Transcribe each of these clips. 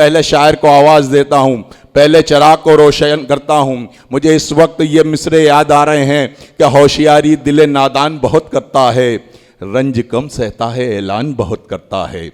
पहले शायर को आवाज़ देता हूँ, पहले चिराग को रोशन करता हूँ। मुझे इस वक्त ये मिसरे याद आ रहे हैं कि होशियारी दिल नादान बहुत करता है, रंज कम सहता है ऐलान बहुत करता है।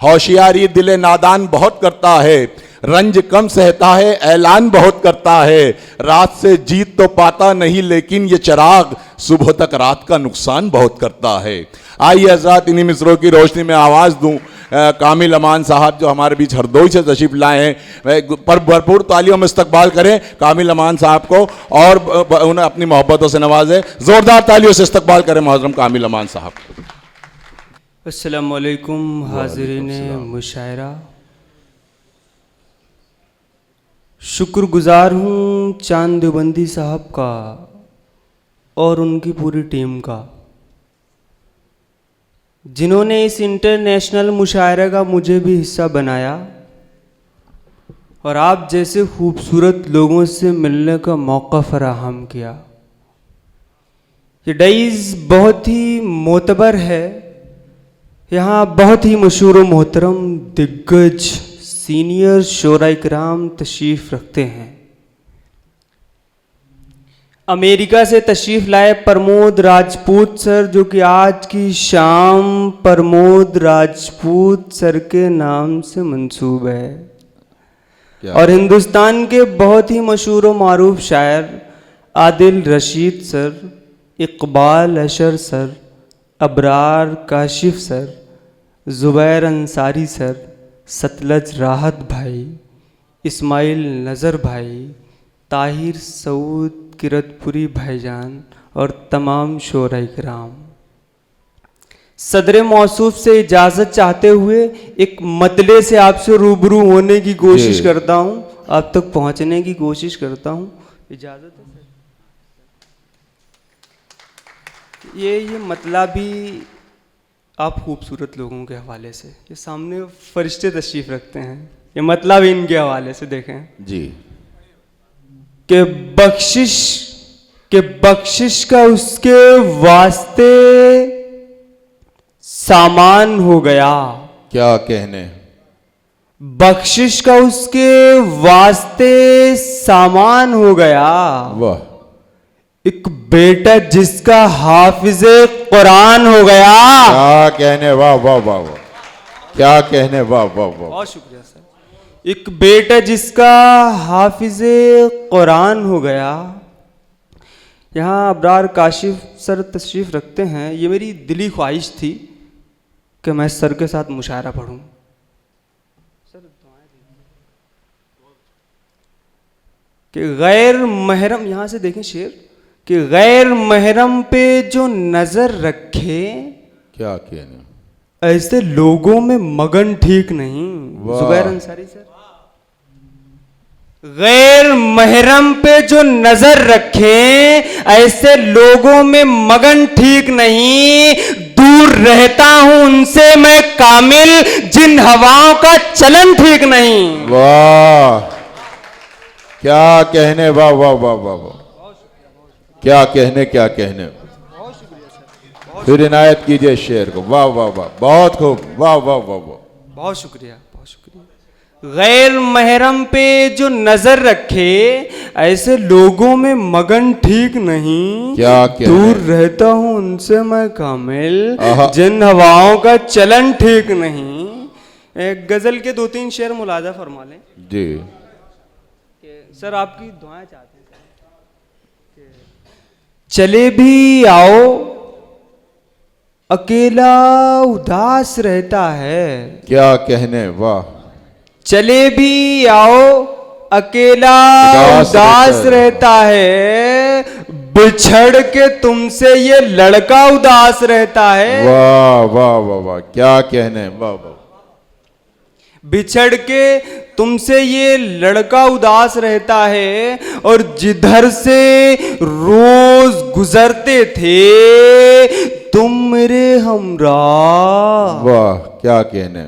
होशियारी दिल नादान बहुत करता है, रंज कम सहता है ऐलान बहुत करता है। रात से जीत तो पाता नहीं लेकिन ये चिराग सुबह तक रात का नुकसान बहुत करता है। आइए हज़रात इन्हीं मिसरों की रोशनी में आवाज़ दूं कामिल अमान साहब जो हमारे बीच हरदोई से तशरीफ लाए हैं, पर भरपूर तालियों में इस्तकबाल करें कामिल अमान साहब को और उन्हें अपनी मोहब्बतों से नवाजें। ज़ोरदार तालियों से इस्तकबाल करें मोहतरम कामिल अमान साहब को। अस्सलामु अलैकुम हाज़िरीन मुशायरा, शुक्रगुजार हूँ चांद देवबंदी साहब का और उनकी पूरी टीम का, जिन्होंने इस इंटरनेशनल मुशायरे का मुझे भी हिस्सा बनाया और आप जैसे खूबसूरत लोगों से मिलने का मौका फराहम किया। ये डाइज बहुत ही मोतबर है, यहाँ बहुत ही मशहूर व मोहतरम दिग्गज सीनियर शोरा इकराम तशरीफ़ रखते हैं। अमेरिका से तशरीफ़ लाए प्रमोद राजपूत सर, जो कि आज की शाम प्रमोद राजपूत सर के नाम से मंसूब है। और हिंदुस्तान के बहुत ही मशहूर व मारूफ शायर Adil Rashid sir, Iqbal Ashar sir, Abrar Kashif sir, Zubair Ansari sir, Satluj Rahat भाई, इस्माइल नज़र भाई, ताहिर सऊद किरतपुरी भाईजान और तमाम शोरा इकराम, सदर मौसूफ से इजाज़त चाहते हुए एक मतले से आपसे रूबरू होने की कोशिश करता हूँ, आप तक पहुँचने की कोशिश करता हूँ। इजाज़त है सर? ये मतला भी आप खूबसूरत लोगों के हवाले से, ये सामने फरिश्ते तशरीफ़ रखते हैं, ये मतलब इनके हवाले से देखें जी कि बख्शिश का उसके वास्ते सामान हो गया। क्या कहने, बख्शिश का उसके वास्ते सामान हो गया। वाह, एक बेटा जिसका हाफिज़े कुरान हो गया। क्या कहने, वाह वाह वाह वाह, क्या कहने, वाह वाह वाह, बहुत शुक्रिया सर। एक बेटा जिसका हाफिज़े कुरान हो गया। यहाँ अबरार काशिफ सर तशरीफ़ रखते हैं। ये मेरी दिली ख्वाहिश थी कि मैं सर के साथ मुशायरा पढ़ूं। कि गैर महरम, यहाँ से देखें शेर, कि गैर महरम पे जो नज़र रखे, क्या कहने, ऐसे लोगों में मगन ठीक नहीं। ज़ुबैर अंसारी सर, गैर महरम पे जो नजर रखें ऐसे लोगों में मगन ठीक नहीं। दूर रहता हूं उनसे मैं कामिल, जिन हवाओं का चलन ठीक नहीं। वाह, क्या कहने, वाह वाह वाह वाह वाह, क्या कहने, क्या कहने। फिर इनायत कीजिए शेर को। वाह वाह वाह, बहुत खूब, वाह वाह वाह वाह, बहुत शुक्रिया, बहुत शुक्रिया। गैर महरम पे जो नजर रखे ऐसे लोगों में मगन ठीक नहीं। क्या दूर रहता हूं उनसे मैं कामिल, जिन हवाओं का चलन ठीक नहीं। एक गजल के 2-3 शेर मुलाजा फरमा लें जी। सर आपकी दुआएं चाहते हैं। चले भी आओ अकेला उदास रहता है। क्या कहने, वाह, चले भी आओ अकेला उदास रहता है। बिछड़ के तुमसे ये लड़का उदास रहता है। वाह वाह वाह वाह, क्या कहने, वाह वाह। बिछड़ के तुमसे ये लड़का उदास रहता है और जिधर से रोज गुजरते थे तुम मेरे हमराह। वाह, क्या कहने,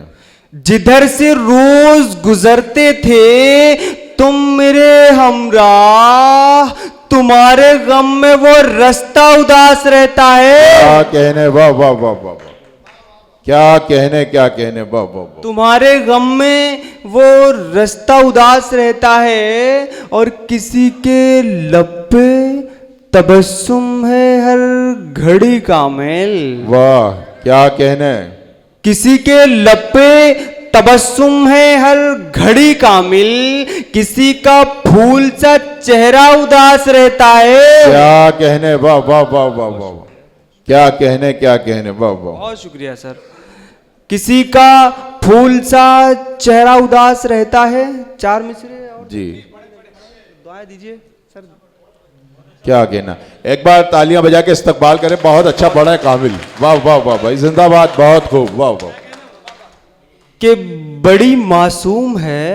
जिधर से रोज गुजरते थे तुम मेरे हमराह, तुम्हारे गम में वो रास्ता उदास रहता है। क्या कहने, वाह वाह वाह वाह वाह, क्या कहने, वाह वाह वाह। तुम्हारे गम में वो रास्ता उदास रहता है और किसी के लब पे तबस्सुम है हर घड़ी कामिल। वाह क्या कहने। किसी के लब पे तबस्सुम है हर घड़ी कामिल, किसी का फूल सा चेहरा उदास रहता है। क्या कहने, वाह वाह वाह वाह वाह। क्या कहने, वाह वाह। बहुत शुक्रिया सर। किसी का फूल सा चेहरा उदास रहता है। 4 मिसरे और जी दुआएं दीजिए सर। क्या कहना, एक बार तालियां बजा के इस्तकबाल करें। बहुत अच्छा पढ़ा है कामिल, वाह वाह वाह भाई, जिंदाबाद, बहुत खूब, वाह वाह। कि बड़ी मासूम है,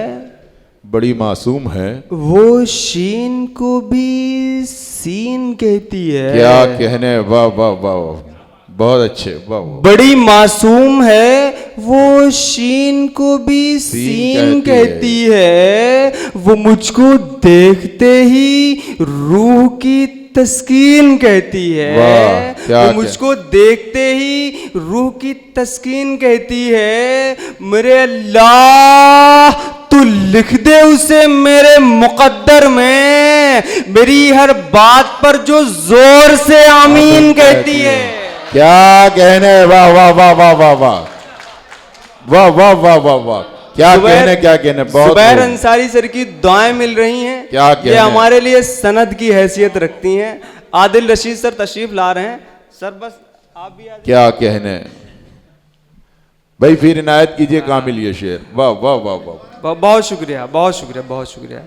बड़ी मासूम है, वो शीन को भी सीन कहती है। क्या कहने, वाह वाह वाह वाह, बहुत अच्छे, वाह वाह। बड़ी मासूम है, वो शीन को भी सीन कहती है। वो मुझको देखते ही रूह की तस्कीन कहती है। वाह, क्या वो मुझको देखते ही रूह की तस्कीन कहती है। मेरे अल्लाह तू लिख दे उसे मेरे मुकद्दर में, मेरी हर बात पर जो जोर से आमीन कहती है। क्या कहने, वाह वाह वाह वाह वाह वाह वाह वाह वाह वाह वाह। क्या कहने, बहुत जुबैर खूब। अंसारी सर की दुआएं मिल रही हैं। क्या कहने। ये हमारे लिए सनद की हैसियत रखती हैं। आदिल रशीद सर तशरीफ ला रहे हैं। सर बस आप भी क्या कहने भाई, फिर इनायत कीजिए कामिल ये शेर, वाह वाह वाह वाह। बहुत शुक्रिया, बहुत शुक्रिया, बहुत शुक्रिया।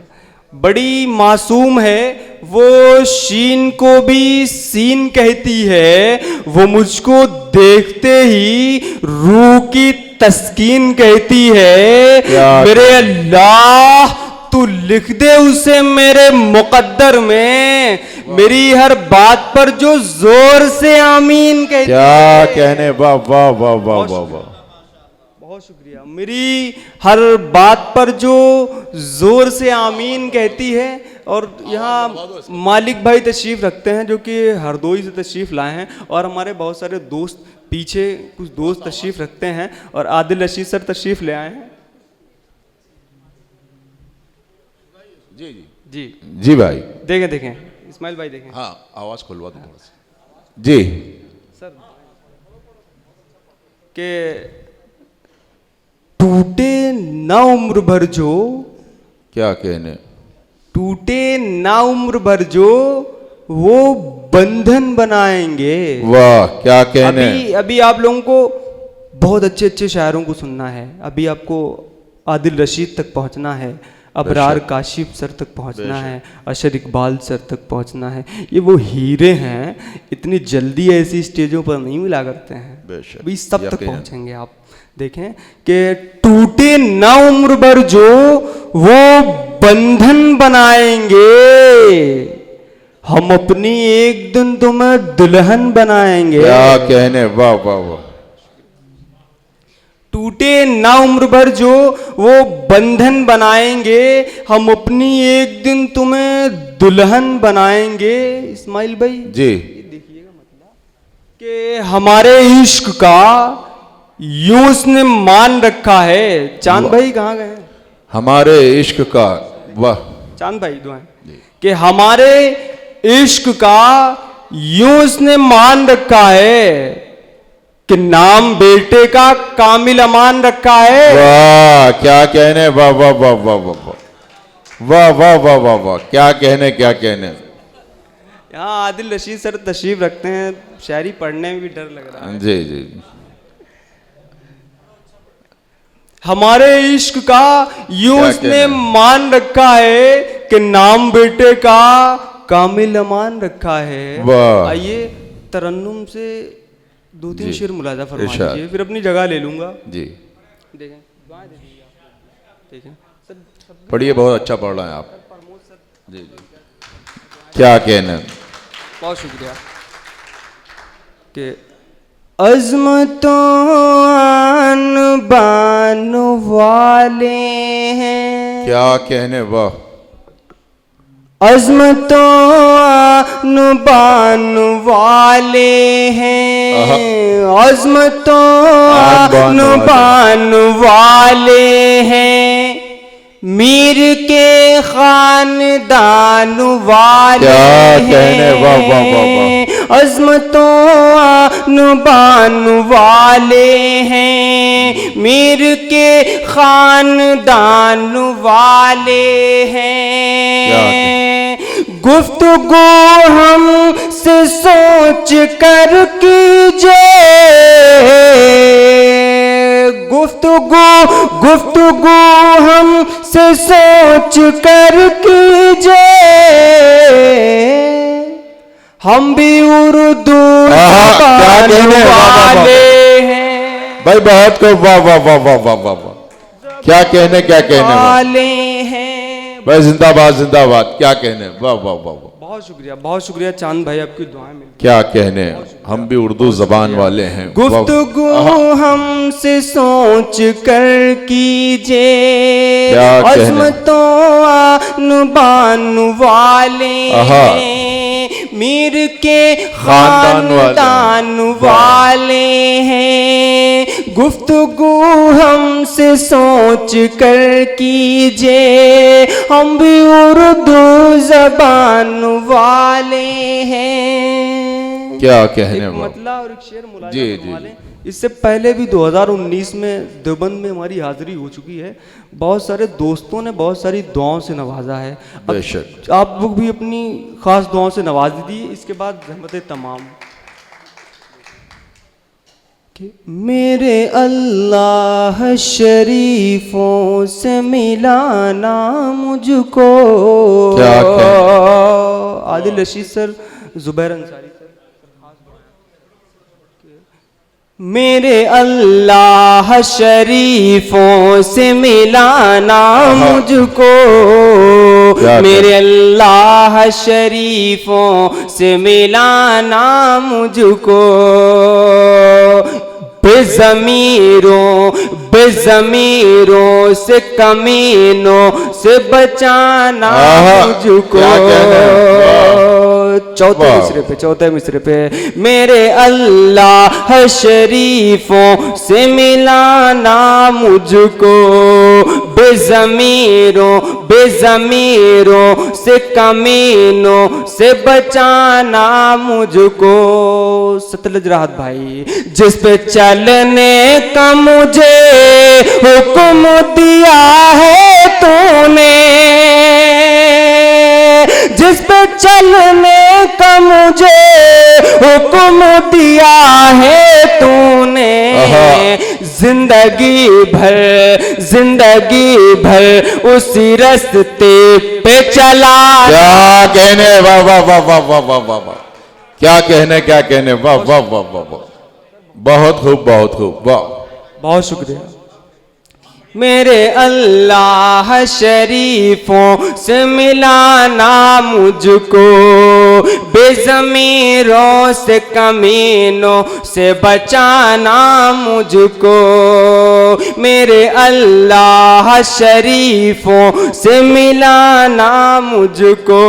बड़ी मासूम है, वो शीन को भी सीन कहती है। वो मुझको देखते ही रूह की तस्कीन कहती है। मेरे अल्लाह तू लिख दे उसे मेरे मुकद्दर में, मेरी हर बात पर जो जोर से आमीन कहती है। क्या कहने, वाह वाह वाह वाह वाह वाह। बहुत शुक्रिया। मेरी हर बात पर जो जोर से आमीन कहती है। और यहाँ मालिक भाई तशरीफ रखते हैं जो कि हरदोई से तशरीफ लाए हैं, और हमारे बहुत सारे दोस्त पीछे कुछ दोस्त तशरीफ रखते हैं, और आदिल रशीद सर तशरीफ ले आए हैं। जी जी जी जी भाई, देखें देखें इस्माइल भाई देखें। हाँ आवाज खुलवा दो थोड़ा सा। जी सर के टूटे ना उम्र भर जो, क्या कहने, टूटे ना उम्र भर जो वो बंधन बनाएंगे। वाह क्या कहने। अभी आप लोगों को बहुत अच्छे अच्छे शायरों को सुनना है। अभी आपको आदिल रशीद तक पहुंचना है, अबरार काशिफ सर तक पहुंचना है, अशर इकबाल सर तक पहुंचना है। ये वो हीरे हैं, इतनी जल्दी ऐसी स्टेजों पर नहीं मिला करते हैं। अभी सब तक पहुंचेंगे आप। देखें कि टूटे ना उम्र भर जो वो बंधन बनाएंगे, हम अपनी एक दिन तुम्हें दुल्हन बनाएंगे। क्या कहने, वाह वाह वाह। टूटे ना उम्र भर जो वो बंधन बनाएंगे, हम अपनी एक दिन तुम्हें दुल्हन बनाएंगे। इस्माइल भाई जी देखिएगा मतलब कि हमारे इश्क का यूं उसने मान रखा है। चांद भाई कहाँ गए? हमारे इश्क का, वाह चांद भाई दुआएं कि हमारे इश्क का यूं उसने मान रखा है कि नाम बेटे का कामिल अमान रखा है। वाह क्या कहने, वाह वाह वाह वाह वाह वाह वाह वाह वाह वाह। क्या कहने, क्या कहने। यहाँ आदिल रशीद सर तशरीफ रखते हैं, शायरी पढ़ने में भी डर लग रहा है। जी जी। हमारे इश्क का यूं उसने मान रखा है कि नाम बेटे का कामिल अमान रखा है। वाह। आइए तरन्नुम से 2-3 शेर मुलाजा फरमा लीजिए, फिर अपनी जगह ले लूंगा। जी देखें दुआएं दे दीजिए आप। देखें सर पढ़िए, बहुत अच्छा पढ़ रहे हैं आप। जी जी क्या कहने। बहुत शुक्रिया। कि अज़मतों आन बान वाले हैं, क्या कहने, वाह। अज़मतों आन वाले हैं, अज़मतों आन वाले हैं, मीर के खानदान वाले हैं, अज़मतों आन वाले हैं, मीर के खानदान वाले हैं। गुफ्तगू हम से सोच कर कीजिए, गुफ्तगू हम से सोच कर कीजिए, हम भी उर्दू वाले हैं। भाई बहुत को वाह वाह वाह वाह वाह वाह वाह, क्या कहने वाले हैं भाई, जिंदाबाद जिंदाबाद, क्या कहने, वाह वाह वाह वाह, बहुत शुक्रिया चांद भाई, आपकी दुआएं मिल, क्या कहने, हम भी उर्दू जबान वाले हैं। गुफ्तगू हमसे सोच कर कीजिए, अज़मतों आन वाले हैं, मीर के खानदान वाले हैं। गुफ्तगू हमसे सोच कर कीजिए, हम भी उर्दू जबान वाले हैं। क्या कहने, मतला और एक शेर मुलायम जी जी। वाले। इससे पहले भी 2019 में देवबंद में हमारी हाजिरी हो चुकी है, बहुत सारे दोस्तों ने बहुत सारी दुआओं से नवाजा है। बेशक आप लोग भी अपनी खास दुआओं से नवाज दीजिए। इसके बाद रहमतें तमाम। मेरे अल्लाह शरीफों से मिलाना मुझको, आदिल रशीद सर, जुबैर अंसारी सर। मेरे अल्लाह शरीफों से मिलाना मुझको, मेरे अल्लाह शरीफों से मिलाना मुझको, बेज़मीरों से कमीनों से बचाना मुझको। चौथे मिसरे पे मेरे अल्लाह शरीफों से मिलाना मुझको, बेज़मीरों से कमीनों से बचाना मुझको। सतलज राहत भाई, जिस पे चलने का मुझे हुक्म दिया है तूने, जिस पे चलने का मुझे हुक्म दिया है तूने, जिंदगी भर उसी रास्ते पे चला। क्या कहने, वाह वाह वाह वाह वाह वाह वाह वाह, क्या कहने, क्या कहने, वाह वाह वाह वाह वाह, बहुत खूब, बहुत खूब, वाह, बहुत शुक्रिया। मेरे अल्लाह शरीफों से मिलाना मुझको, बेज़मीरों से कमीनों से बचाना मुझको, मेरे अल्लाह शरीफों से मिलाना मुझको,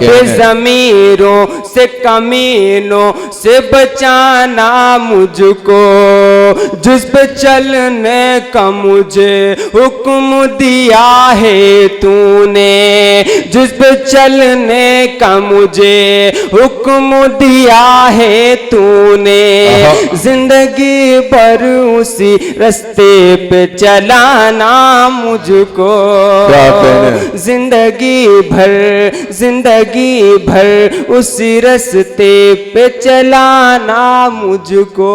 बेज़मीरों से कमीनों से बचाना मुझको, जिस पे चलने का मुझे हुक्म दिया है तूने, जिस पे चलने का मुझे हुक्म दिया है तूने, जिंदगी भर उसी रास्ते पे चलाना मुझको, जिंदगी भर उसी रास्ते पे चलाना मुझको।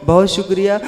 बहुत शुक्रिया।